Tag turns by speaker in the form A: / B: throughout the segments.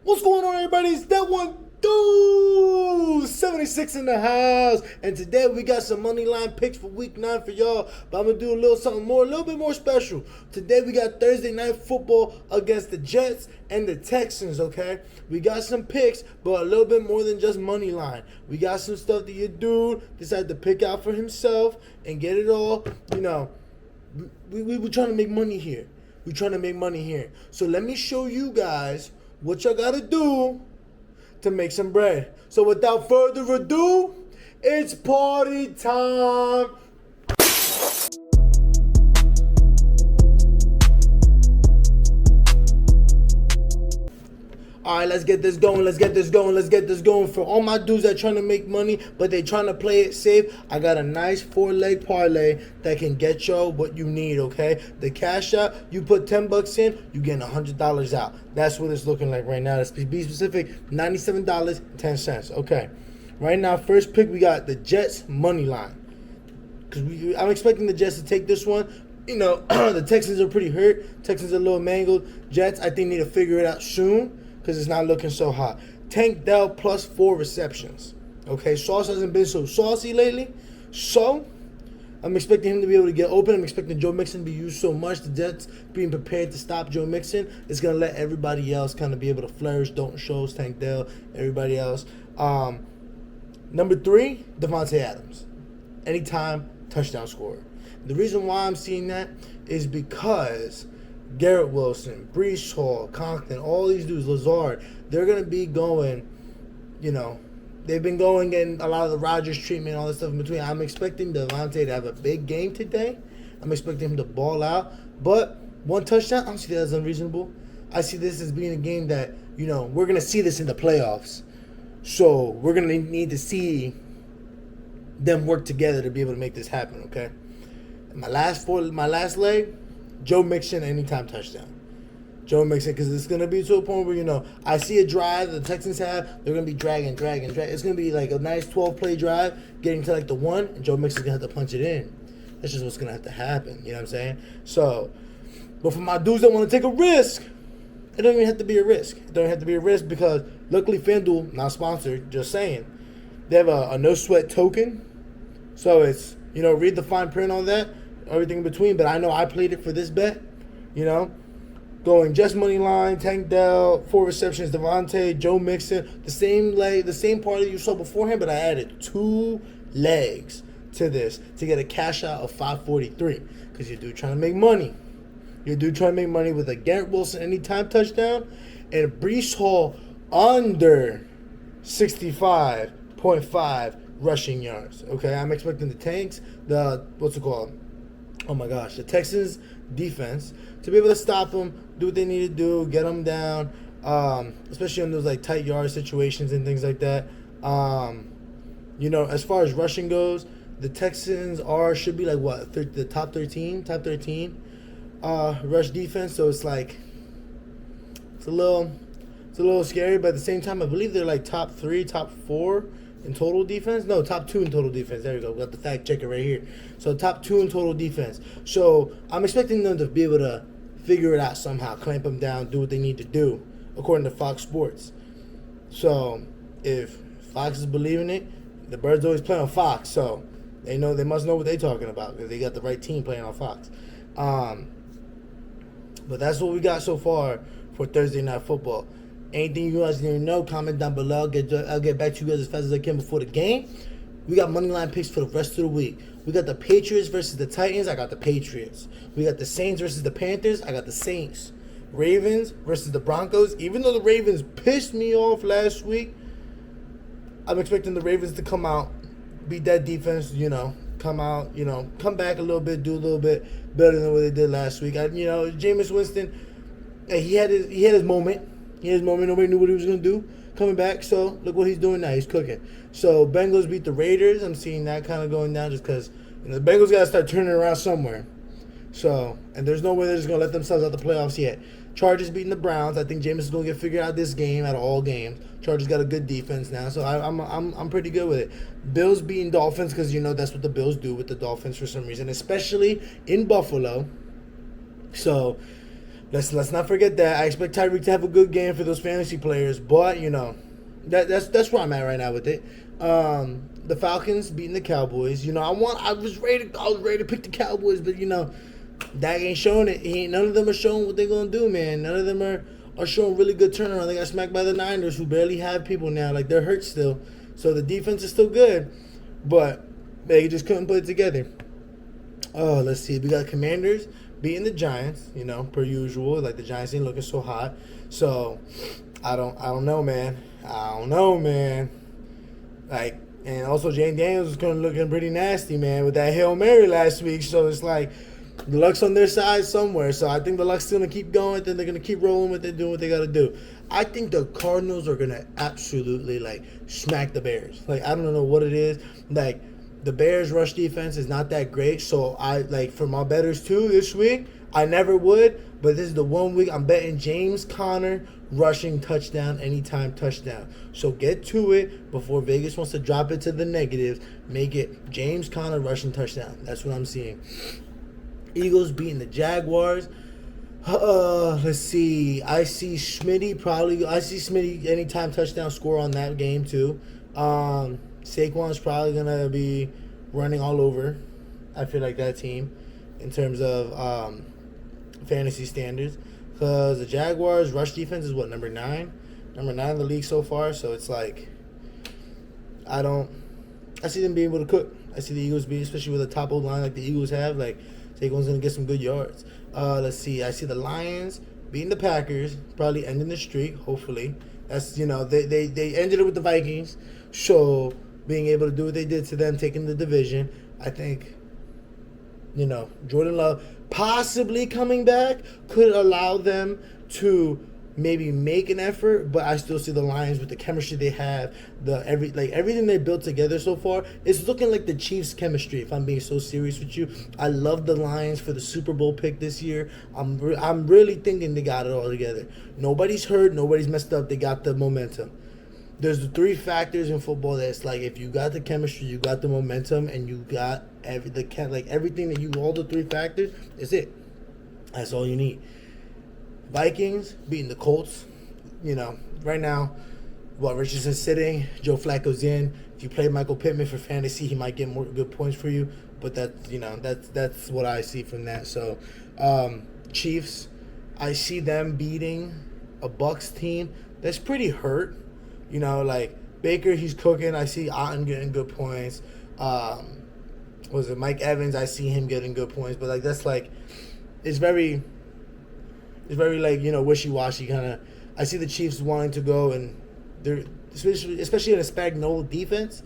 A: What's going on, everybody? It's that one dude 76 in the house, and today we got some money line picks for week 9 for y'all. But I'm gonna do a little bit more special. Today we got Thursday night football against the Jets and the Texans. Okay, we got some picks, but a little bit more than just money line. We got some stuff that your dude decided to pick out for himself and get it all. We're trying to make money here. We're trying to make money here. So let me show you guys what y'all gotta do to make some bread. So without further ado, it's party time. All right, let's get this going. For all my dudes that trying to make money, but they trying to play it safe, I got a nice 4-leg parlay that can get y'all what you need, okay? The cash out, you put $10 in, you getting $100 out. That's what it's looking like right now. Let's be specific, $97.10, okay? Right now, first pick, we got the Jets money line. Because I'm expecting the Jets to take this one. The Texans are pretty hurt. Texans are a little mangled. Jets, I think, need to figure it out soon, because it's not looking so hot. Tank Dell plus 4 receptions. Okay, Sauce hasn't been so saucy lately. So, I'm expecting him to be able to get open. I'm expecting Joe Mixon to be used so much. The Jets being prepared to stop Joe Mixon is going to let everybody else kind of be able to flourish. Dalton Schultz, Tank Dell, everybody else. Number 3, Devontae Adams. Anytime touchdown scorer. The reason why I'm seeing that is because Garrett Wilson, Breece Hall, Conklin, all these dudes, Lazard, they're going to be going, they've been going in a lot of the Rodgers treatment, all this stuff in between. I'm expecting Devontae to have a big game today. I'm expecting him to ball out. But 1 touchdown, I don't see that as unreasonable. I see this as being a game that, we're going to see this in the playoffs. So we're going to need to see them work together to be able to make this happen, okay? My last leg, Joe Mixon anytime touchdown. Joe Mixon, because it's going to be to a point where, I see a drive the Texans have. They're going to be dragging. It's going to be like a nice 12-play drive, getting to like the 1, and Joe Mixon's going to have to punch it in. That's just what's going to have to happen. You know what I'm saying? So, but for my dudes that want to take a risk, it don't even have to be a risk. It don't have to be a risk because luckily FanDuel, not sponsored, just saying, they have a no-sweat token. So it's, read the fine print on that, everything in between. But I know I played it for this bet, going just money line, Tank Dell, 4 receptions, Devontae, Joe Mixon, the same party you saw beforehand, but I added 2 legs to this to get a cash out of 543 because you do trying to make money. You do trying to make money with a Garrett Wilson anytime touchdown and Breece Hall under 65.5 rushing yards. Okay, I'm expecting the Texans defense to be able to stop them, do what they need to do, get them down, especially in those like tight yard situations and things like that. As far as rushing goes, the Texans should be like what, the top 13 rush defense. So it's like it's a little scary, but at the same time, I believe they're like top 3, top 4 in total defense. No, top 2 in total defense. There you go. We got the fact checker right here. So top 2 in total defense. So I'm expecting them to be able to figure it out somehow, clamp them down, do what they need to do, according to Fox Sports. So if Fox is believing it, the Birds always play on Fox. So they must know what they're talking about because they got the right team playing on Fox. But that's what we got so far for Thursday Night Football. Anything you guys need to know, comment down below. I'll get back to you guys as fast as I can before the game. We got money line picks for the rest of the week. We got the Patriots versus the Titans. I got the Patriots. We got the Saints versus the Panthers. I got the Saints. Ravens versus the Broncos. Even though the Ravens pissed me off last week, I'm expecting the Ravens to come out, beat that defense, come out, come back a little bit, do a little bit better than what they did last week. Jameis Winston, he had his moment. Nobody knew what he was going to do coming back. So, look what he's doing now. He's cooking. So, Bengals beat the Raiders. I'm seeing that kind of going down just because the Bengals got to start turning around somewhere. So, and there's no way they're just going to let themselves out the playoffs yet. Chargers beating the Browns. I think Jameis is going to get figured out this game out of all games. Chargers got a good defense now, so I'm pretty good with it. Bills beating Dolphins because, that's what the Bills do with the Dolphins for some reason, especially in Buffalo. So, Let's not forget that. I expect Tyreek to have a good game for those fantasy players, but you know, that's where I'm at right now with it. The Falcons beating the Cowboys. You know, I was ready to pick the Cowboys, but you know, Dak ain't showing it. None of them are showing what they're gonna do, man. None of them are showing really good turnaround. They got smacked by the Niners, who barely have people now. Like, they're hurt still, so the defense is still good, but they just couldn't put it together. Oh, let's see. We got Commanders beating the Giants, you know, per usual. Like, the Giants ain't looking so hot. So I don't know, man. I don't know, man. Like, and also Jane Daniels was kind of looking pretty nasty, man, with that Hail Mary last week. So it's like the luck's on their side somewhere. So I think the luck's still gonna keep going. Then they're gonna keep rolling with it, doing what they gotta do. I think the Cardinals are gonna absolutely like smack the Bears. Like, I don't know what it is. Like, the Bears' rush defense is not that great. So I like, for my bettors too this week, I never would, but this is the 1 week I'm betting James Conner rushing touchdown, anytime touchdown. So get to it before Vegas wants to drop it to the negatives. Make it James Conner rushing touchdown. That's what I'm seeing. Eagles beating the Jaguars. Let's see. I see Smitty anytime touchdown score on that game too. Saquon's probably gonna be running all over. I feel like that team in terms of fantasy standards, because the Jaguars' rush defense is what, number 9 in the league so far. So it's like I see them being able to cook. I see the Eagles being, especially with a top old line like the Eagles have, like Saquon's gonna get some good yards. Let's see. I see the Lions beating the Packers, probably ending the streak. Hopefully, that's, you know, they ended it with the Vikings, so being able to do what they did to them, taking the division, I think, you know, Jordan Love possibly coming back could allow them to maybe make an effort, but I still see the Lions with the chemistry they have, everything they built together so far. It's looking like the Chiefs' chemistry. If I'm being so serious with you, I love the Lions for the Super Bowl pick this year. I'm really thinking they got it all together. Nobody's hurt, nobody's messed up. They got the momentum. There's the 3 factors in football that's like, if you got the chemistry, you got the momentum, and you got everything that all the 3 factors, is it. That's all you need. Vikings beating the Colts. You know, right now, Richardson's sitting, Joe Flacco's in. If you play Michael Pittman for fantasy, he might get more good points for you. But that's what I see from that. So, Chiefs, I see them beating a Bucs team that's pretty hurt. You know, like Baker, he's cooking. I see Otten getting good points. Mike Evans? I see him getting good points, but like that's like, it's very like, you know, wishy-washy kind of. I see the Chiefs wanting to go, and they're especially in a Spagnuolo defense.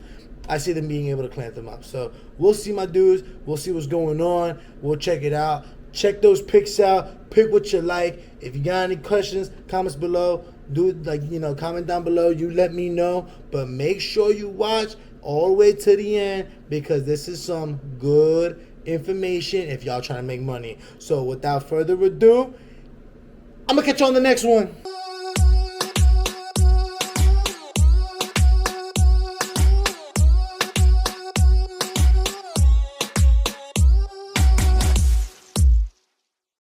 A: I see them being able to clamp them up. So we'll see, my dudes. We'll see what's going on. We'll check it out. Check those picks out. Pick what you like. If you got any questions, comments below. Comment down below. You let me know. But make sure you watch all the way to the end, because this is some good information if y'all trying to make money. So without further ado, I'm going to catch you on the next one.